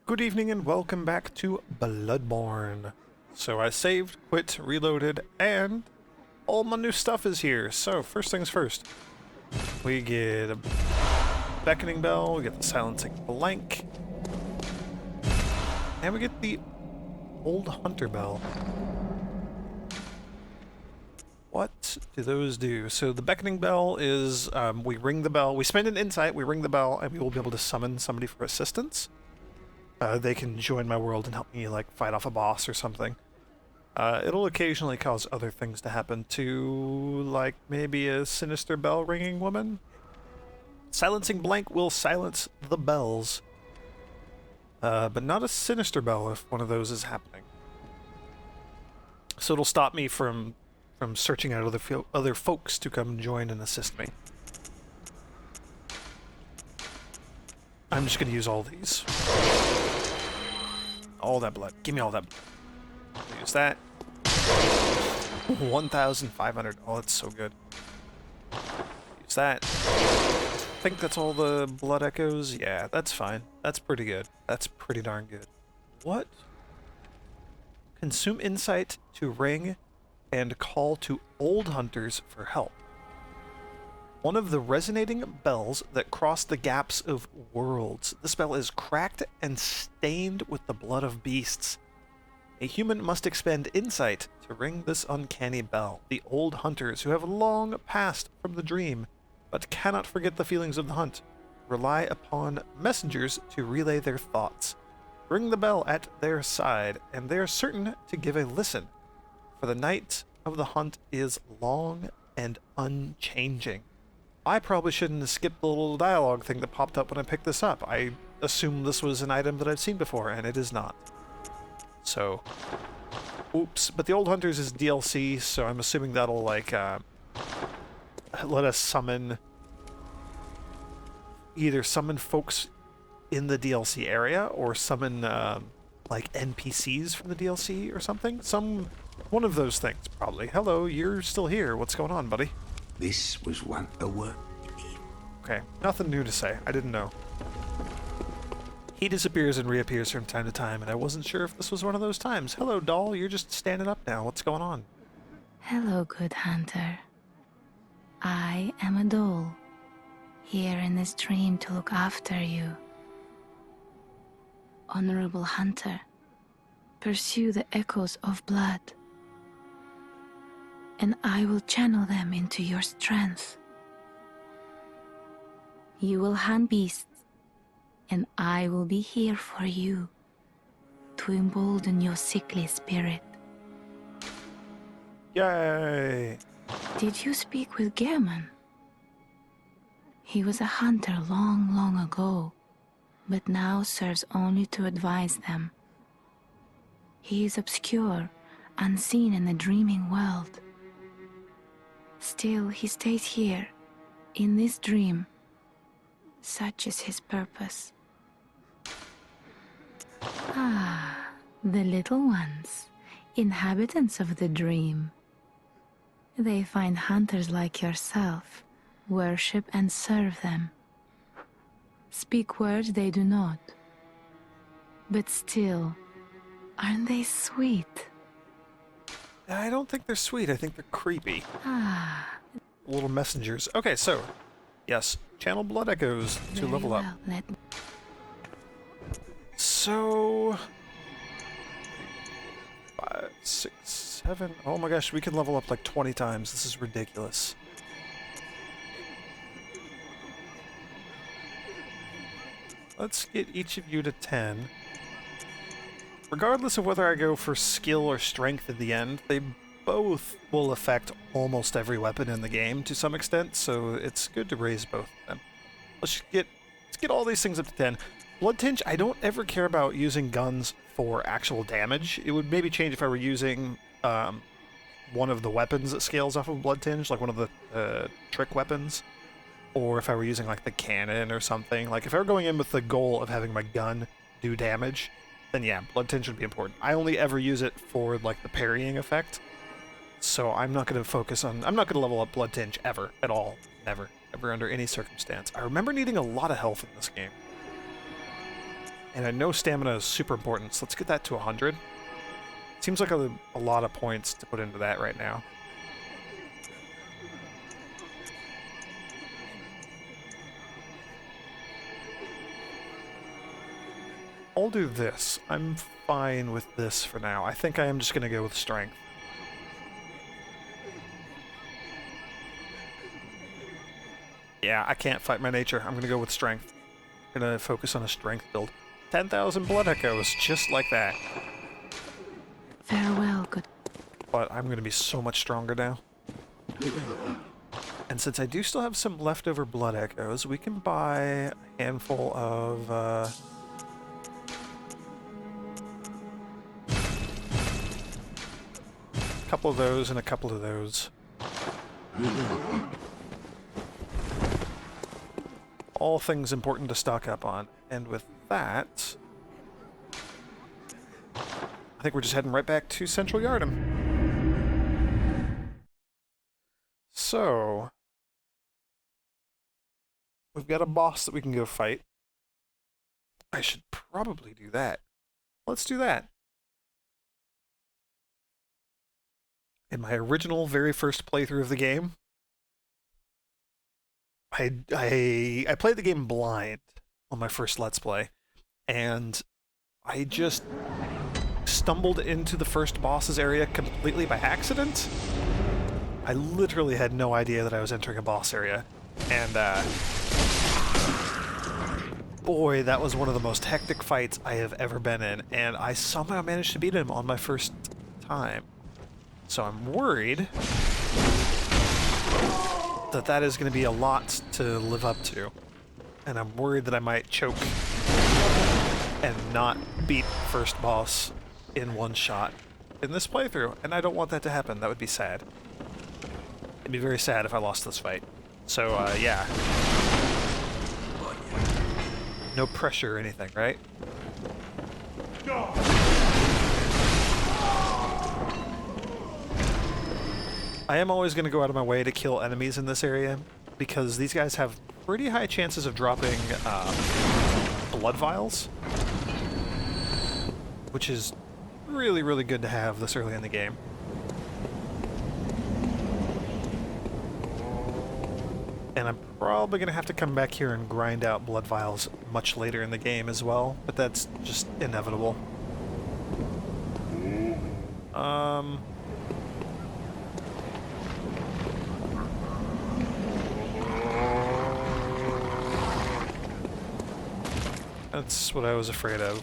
Good evening and welcome back to Bloodborne. So I saved, quit, reloaded, and all my new stuff is here. So first things first, we get a beckoning bell, we get the silencing blank, and we get the old hunter bell. What do those do? So the beckoning bell is we ring the bell, we spend an insight, we ring the bell, and we will be able to summon somebody for assistance. They can join my world and help me, like, fight off a boss or something. It'll occasionally cause other things to happen too, like maybe a sinister bell ringing woman. Silencing blank will silence the bells, but not a sinister bell if one of those is happening. So it'll stop me from searching out other folks to come join and assist me. I'm just gonna use all these. All that blood. Give me all that blood. Use that. 1,500. Oh, that's so good. Use that. I think that's all the blood echoes. Yeah, that's fine. That's pretty good. That's pretty darn good. What? Consume insight to ring and call to old hunters for help. One of the resonating bells that cross the gaps of worlds. This bell is cracked and stained with the blood of beasts. A human must expend insight to ring this uncanny bell. The old hunters who have long passed from the dream, but cannot forget the feelings of the hunt, rely upon messengers to relay their thoughts. Ring the bell at their side, and they are certain to give a listen, for the night of the hunt is long and unchanging. I probably shouldn't have skipped the little dialogue thing that popped up when I picked this up. I assumed this was an item that I've seen before, and it is not. So, oops. But the Old Hunters is DLC, so I'm assuming that'll, like, let us summon... either summon folks in the DLC area, or summon, like, NPCs from the DLC or something. One of those things, probably. Hello, you're still here. What's going on, buddy? This was once a work. Okay, nothing new to say. I didn't know. He disappears and reappears from time to time, and I wasn't sure if this was one of those times. Hello, doll. You're just standing up now. What's going on? Hello, good hunter. I am a doll, here in this dream to look after you. Honorable hunter, pursue the echoes of blood, and I will channel them into your strength. You will hunt beasts, and I will be here for you to embolden your sickly spirit. Yay! Did you speak with Gehrman? He was a hunter long, long ago, but now serves only to advise them. He is obscure, unseen in the dreaming world. Still, he stays here, in this dream. Such is his purpose. Ah, the little ones, inhabitants of the dream. They find hunters like yourself, worship and serve them. Speak words they do not. But still, aren't they sweet? I don't think they're sweet. I think they're creepy. Ah. Little messengers. Okay, so, yes, channel blood echoes to level up. So, 5, 6, 7. Oh my gosh, we can level up like 20 times. This is ridiculous. Let's get each of you to 10. Regardless of whether I go for skill or strength at the end, they both will affect almost every weapon in the game to some extent, so it's good to raise both of them. Let's get all these things up to 10. Blood Tinge, I don't ever care about using guns for actual damage. It would maybe change if I were using one of the weapons that scales off of Blood Tinge, like one of the trick weapons, or if I were using like the cannon or something. Like if I were going in with the goal of having my gun do damage, then yeah, Blood Tinge would be important. I only ever use it for like the parrying effect, so I'm not going to level up Blood Tinge ever, at all. Never. Ever under any circumstance. I remember needing a lot of health in this game. And I know stamina is super important, so let's get that to 100. Seems like a lot of points to put into that right now. I'll do this. I'm fine with this for now. I think I am just going to go with strength. Yeah, I can't fight my nature. I'm going to go with strength. I'm going to focus on a strength build. 10,000 blood echoes, just like that. Farewell, good. But I'm going to be so much stronger now. And since I do still have some leftover blood echoes, we can buy a handful of... a couple of those and a couple of those. All things important to stock up on. And with that, I think we're just heading right back to Central Yardam. So, we've got a boss that we can go fight. I should probably do that. Let's do that. In my original very first playthrough of the game, I played the game blind on my first Let's Play, and I just stumbled into the first boss's area completely by accident. I literally had no idea that I was entering a boss area, and boy, that was one of the most hectic fights I have ever been in, and I somehow managed to beat him on my first time. So I'm worried that that is going to be a lot to live up to. And I'm worried that I might choke and not beat first boss in one shot in this playthrough. And I don't want that to happen. That would be sad. It'd be very sad if I lost this fight. So, yeah. No pressure or anything, right? I am always going to go out of my way to kill enemies in this area, because these guys have pretty high chances of dropping blood vials, which is really, really good to have this early in the game. And I'm probably going to have to come back here and grind out blood vials much later in the game as well, but that's just inevitable. That's what I was afraid of.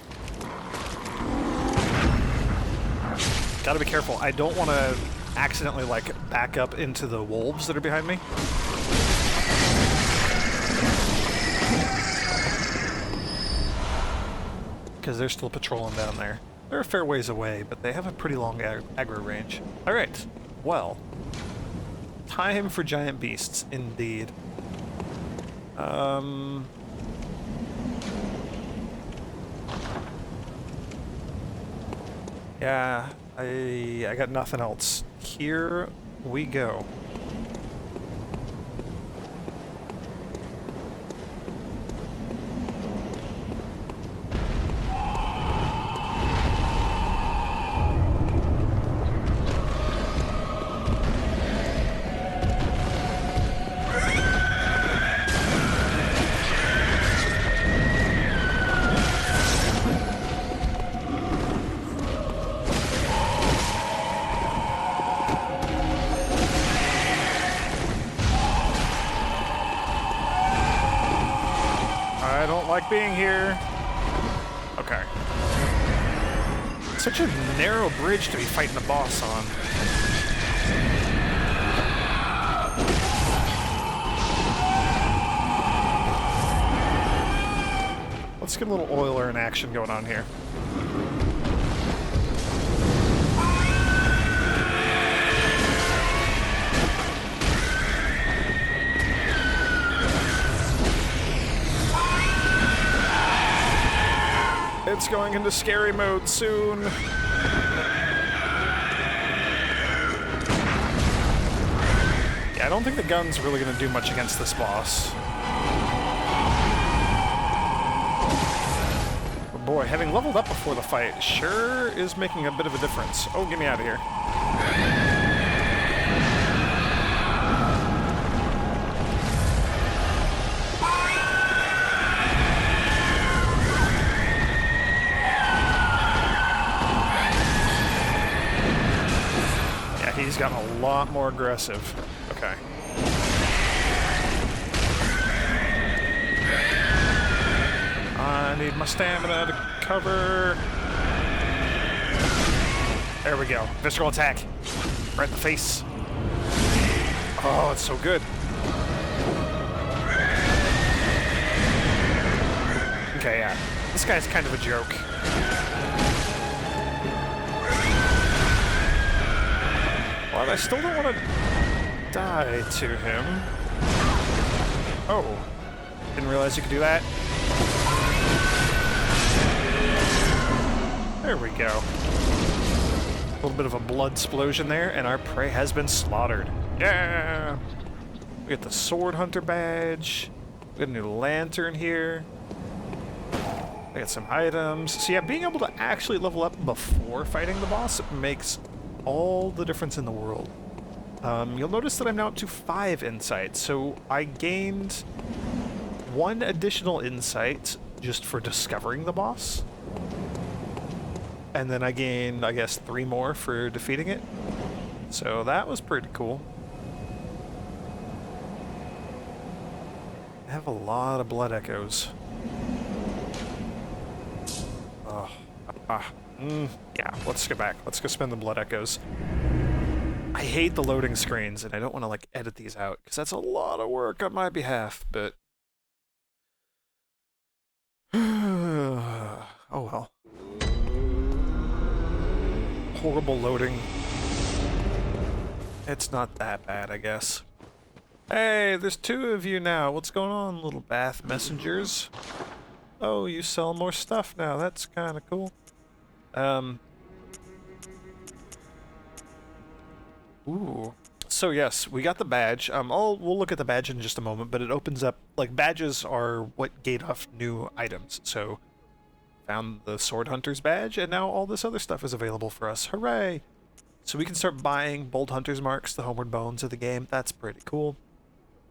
Gotta be careful. I don't want to accidentally, like, back up into the wolves that are behind me. Because they're still patrolling down there. They're a fair ways away, but they have a pretty long aggro range. Alright, well. Time for giant beasts, indeed. Yeah, I got nothing else. Here we go. I don't like being here. Okay. Such a narrow bridge to be fighting a boss on. Let's get a little oiler in action going on here. It's going into scary mode soon. Yeah, I don't think the gun's really going to do much against this boss. But boy, having leveled up before the fight sure is making a bit of a difference. Oh, get me out of here. Yeah, he's gotten a lot more aggressive. Okay. I need my stamina to cover. There we go. Visceral attack. Right in the face. Oh, it's so good. Okay, yeah. This guy's kind of a joke. But I still don't want to die to him. Oh. Didn't realize you could do that. There we go. A little bit of a blood explosion there, and our prey has been slaughtered. Yeah! We get the Sword Hunter badge. We got a new lantern here. We got some items. So yeah, being able to actually level up before fighting the boss makes all the difference in the world. You'll notice that I'm now up to 5 insights, so I gained 1 additional insight just for discovering the boss. And then I gained, I guess, 3 more for defeating it. So that was pretty cool. I have a lot of blood echoes. Oh. Yeah, let's go back. Let's go spend the blood echoes. I hate the loading screens, and I don't want to, like, edit these out, because that's a lot of work on my behalf, but... oh well. Horrible loading. It's not that bad, I guess. Hey, there's 2 of you now. What's going on, little bath messengers? Oh, you sell more stuff now. That's kind of cool. Ooh. So yes, we got the badge. We'll look at the badge in just a moment, but it opens up, like, badges are what gate off new items. So found the Sword Hunter's badge, and now all this other stuff is available for us. Hooray! So we can start buying Bold Hunter's marks, the homeward bones of the game. That's pretty cool.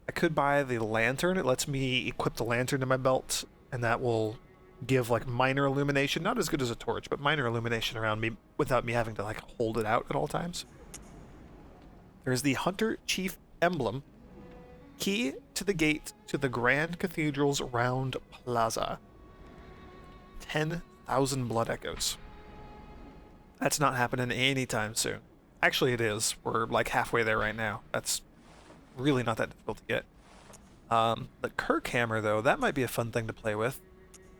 I could buy the lantern. It lets me equip the lantern to my belt, and that will give, like, minor illumination. Not as good as a torch, but minor illumination around me without me having to, like, hold it out at all times. There's the Hunter Chief Emblem. Key to the gate to the Grand Cathedral's round plaza. 10,000 blood echoes. That's not happening anytime soon. Actually, it is. We're like halfway there right now. That's really not that difficult to get. The Kirk Hammer, though, that might be a fun thing to play with.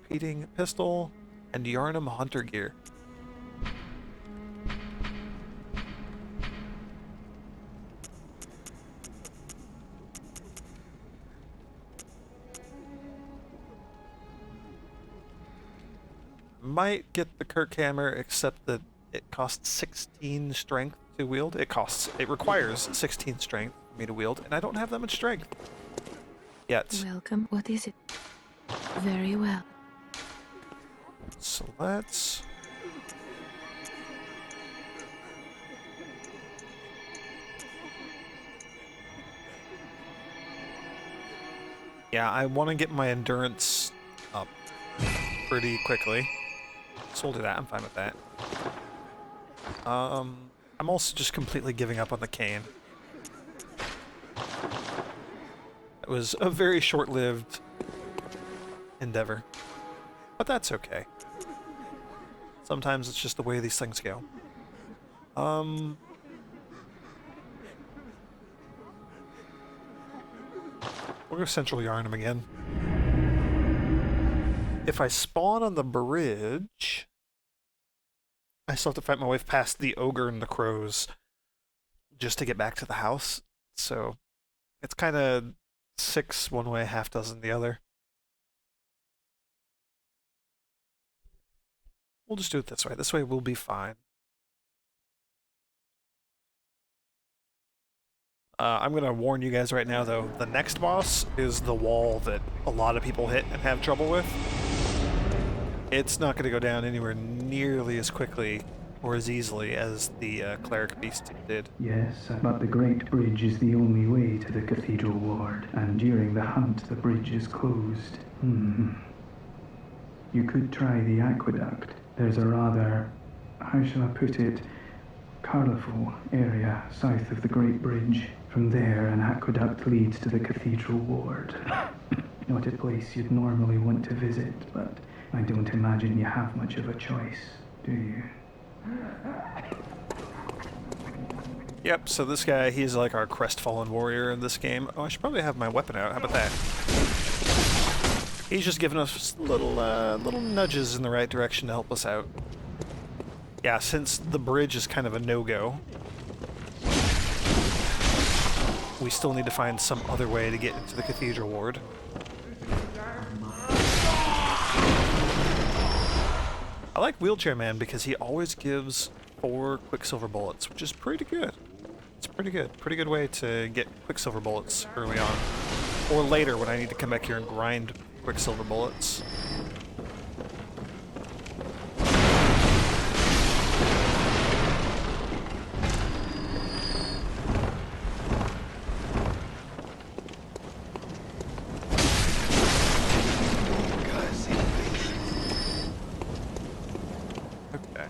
Repeating pistol and Yarnum Hunter gear. Might get the Kirk Hammer, except that it costs 16 strength to wield. It requires 16 strength for me to wield, and I don't have that much strength yet. Welcome. What is it? Very well. So let's... yeah, I want to get my endurance up pretty quickly. So we'll do that. I'm fine with that. I'm also just completely giving up on the cane. It was a very short-lived endeavor. But that's okay. Sometimes it's just the way these things go. We'll go Central Yarnum again. If I spawn on the bridge, I still have to fight my way past the ogre and the crows just to get back to the house. So it's kind of 6 one way, half dozen the other. We'll just do it this way. This way we'll be fine. I'm going to warn you guys right now, though. The next boss is the wall that a lot of people hit and have trouble with. it's not going to go down anywhere nearly as quickly or as easily as the Cleric Beast did. Yes, but the Great Bridge is the only way to the Cathedral Ward, and during the hunt the bridge is closed. You could try the aqueduct. There's a rather, how shall I put it, colourful area south of the Great Bridge. From there, an aqueduct leads to the Cathedral Ward. Not a place you'd normally want to visit, but I don't imagine you have much of a choice, do you? Yep, so this guy, he's like our crestfallen warrior in this game. Oh, I should probably have my weapon out. How about that? He's just giving us little nudges in the right direction to help us out. Yeah, since the bridge is kind of a no-go, we still need to find some other way to get into the Cathedral Ward. I like Wheelchair Man because he always gives 4 Quicksilver bullets, which is pretty good. It's pretty good. Pretty good way to get Quicksilver bullets early on. Or later when I need to come back here and grind Quicksilver bullets. Okay.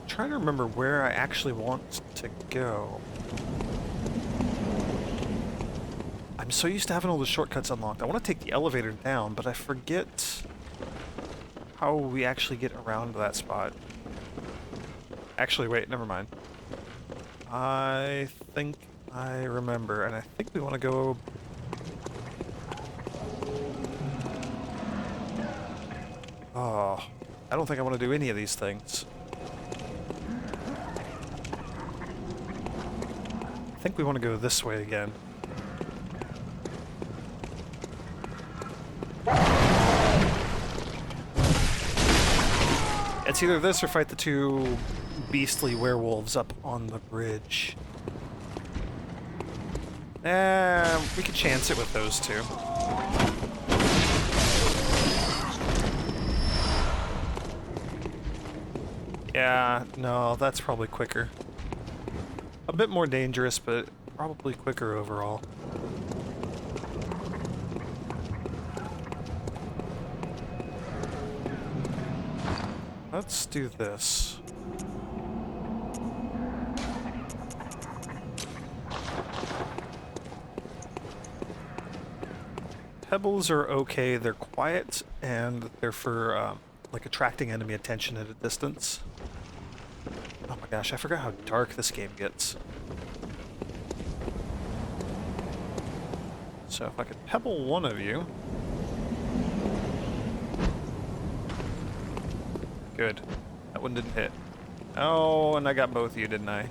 Trying to remember where I actually want to go. I'm so used to having all the shortcuts unlocked. I want to take the elevator down, but I forget how we actually get around to that spot. Actually, wait, never mind. I think I remember, and I think we want to go... Oh, I don't think I want to do any of these things. I think we want to go this way again. It's either this or fight the 2 beastly werewolves up on the bridge. We could chance it with those 2. Yeah, no, that's probably quicker. A bit more dangerous, but probably quicker overall. Let's do this. Pebbles are okay, they're quiet, and they're for, like, attracting enemy attention at a distance. Oh my gosh, I forgot how dark this game gets. So if I could pebble one of you... Good. That one didn't hit. Oh, and I got both of you, didn't I?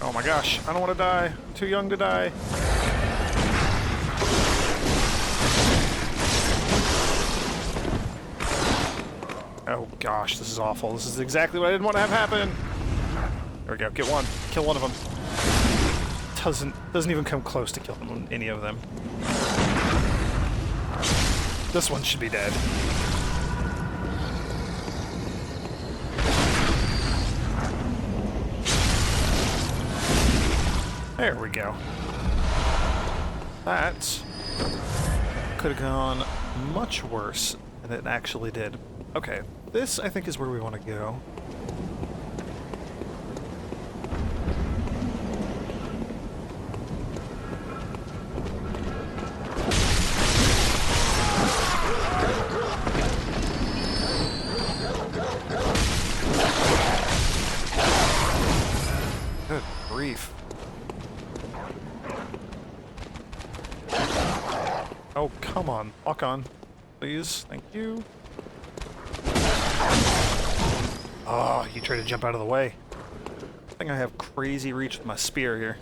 Oh my gosh, I don't want to die. I'm too young to die. Oh gosh, this is awful. This is exactly what I didn't want to have happen. There we go, get one. Kill one of them. Doesn't even come close to killing any of them. This one should be dead. There we go. That could have gone much worse than it actually did. Okay, this I think is where we want to go. Good grief. Oh, come on. Walk on. Please. Thank you. Oh, you tried to jump out of the way. I think I have crazy reach with my spear here.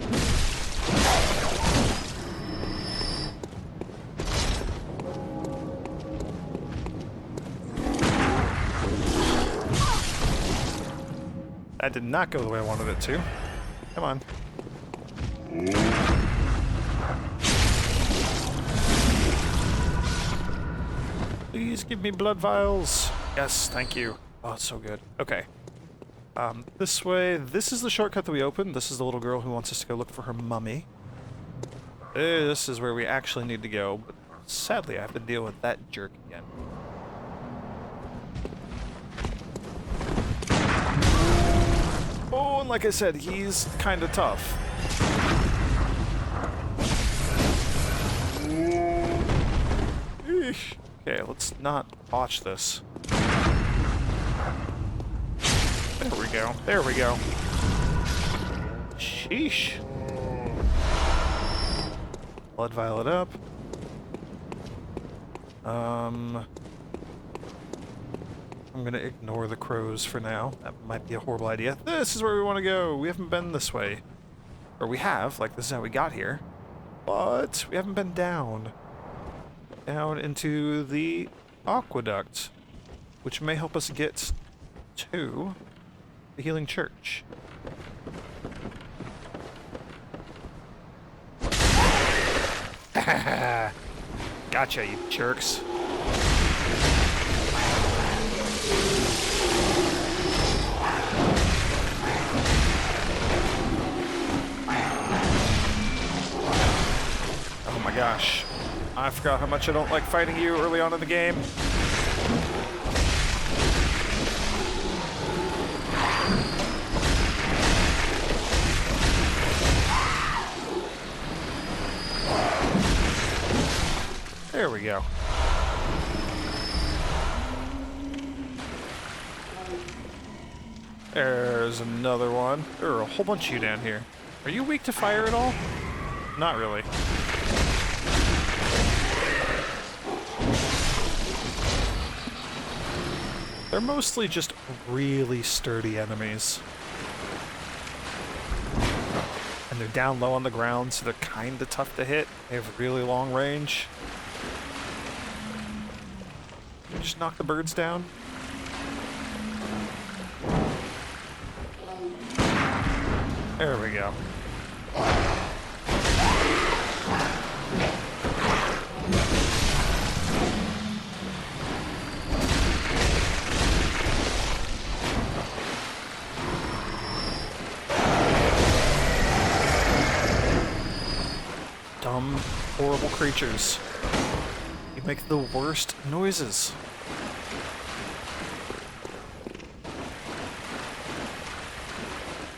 That did not go the way I wanted it to. Come on. Please give me blood vials. Yes, thank you. Oh, it's so good. Okay. This way. This is the shortcut that we opened. This is the little girl who wants us to go look for her mummy. This is where we actually need to go, but sadly I have to deal with that jerk again. Oh, and like I said, he's kind of tough. Eesh. Okay, let's not botch this. There we go. There we go. Sheesh. Blood violet up. I'm gonna ignore the crows for now. That might be a horrible idea. This is where we want to go. We haven't been this way. Or we have, like this is how we got here. But we haven't been down. Down into the aqueduct, which may help us get to the healing church. Gotcha, you jerks. Oh my gosh. I forgot how much I don't like fighting you early on in the game. There we go. There's another one. There are a whole bunch of you down here. Are you weak to fire at all? Not really. They're mostly just really sturdy enemies. And they're down low on the ground, so they're kinda tough to hit. They have really long range. Can you just knock the birds down? There we go. Dumb, horrible creatures. You make the worst noises.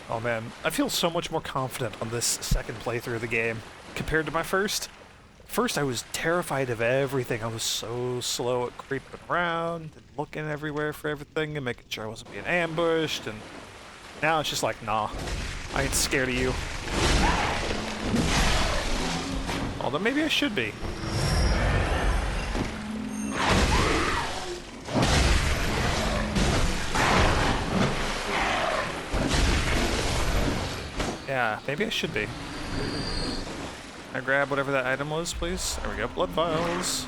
Oh man, I feel so much more confident on this second playthrough of the game compared to my first. First, I was terrified of everything. I was so slow at creeping around and looking everywhere for everything and making sure I wasn't being ambushed. And now it's just like, nah, I ain't scared of you. Although maybe I should be. Yeah, maybe I should be. Can I grab whatever that item was, please? There we go, blood vials.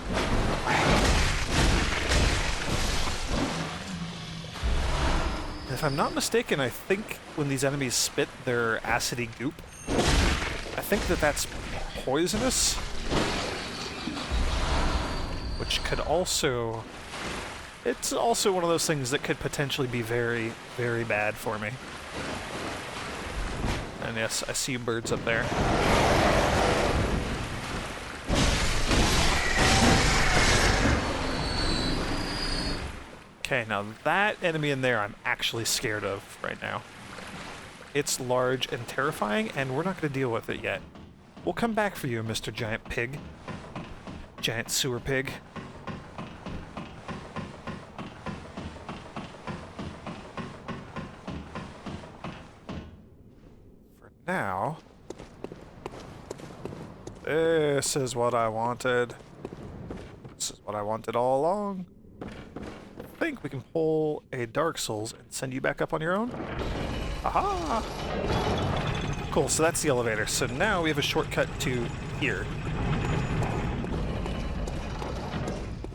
If I'm not mistaken, I think when these enemies spit their acidy goop, I think that that's poisonous. Which could also... It's also one of those things that could potentially be very, very bad for me. And yes, I see birds up there. Okay, now that enemy in there I'm actually scared of right now. It's large and terrifying, and we're not going to deal with it yet. We'll come back for you, Mr. Giant Pig. Giant Sewer Pig. Now, this is what I wanted. This is what I wanted all along. I think we can pull a Dark Souls and send you back up on your own. Aha! Cool, so that's the elevator. So now we have a shortcut to here.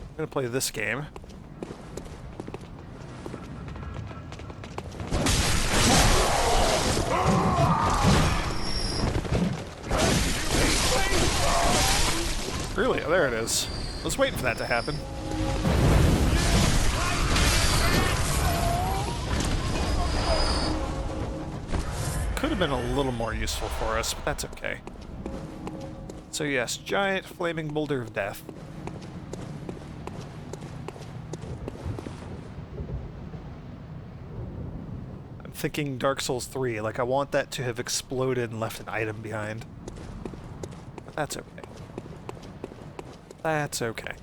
I'm gonna play this game. really? Oh, there it is. I was waiting for that to happen. Could have been a little more useful for us, but that's okay. So yes, giant flaming boulder of death. I'm thinking Dark Souls 3, like I want that to have exploded and left an item behind. But that's okay. That's okay.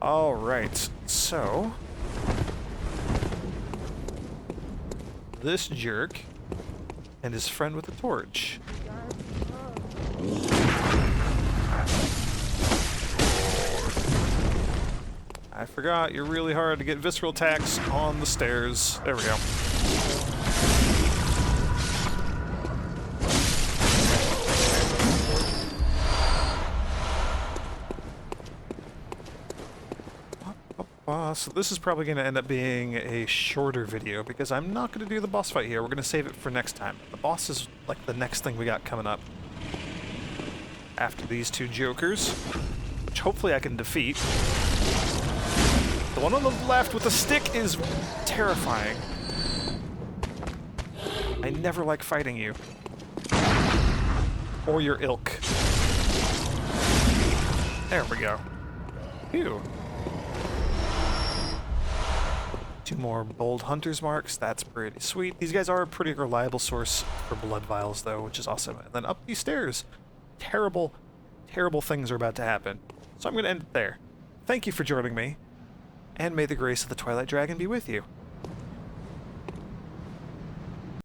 Alright, so... this jerk and his friend with the torch. I forgot, you're really hard to get visceral attacks on the stairs. There we go. So this is probably going to end up being a shorter video because I'm not going to do the boss fight here. We're going to save it for next time. The boss is like the next thing we got coming up. After these two jokers, which hopefully I can defeat. The one on the left with the stick is terrifying. I never like fighting you. Or your ilk. There we go. Phew. Two more bold hunter's marks. That's pretty sweet. These guys are a pretty reliable source for blood vials, though, which is awesome. And then up these stairs, terrible, terrible things are about to happen. So I'm going to end it there. Thank you for joining me, and may the grace of the Twilight Dragon be with you.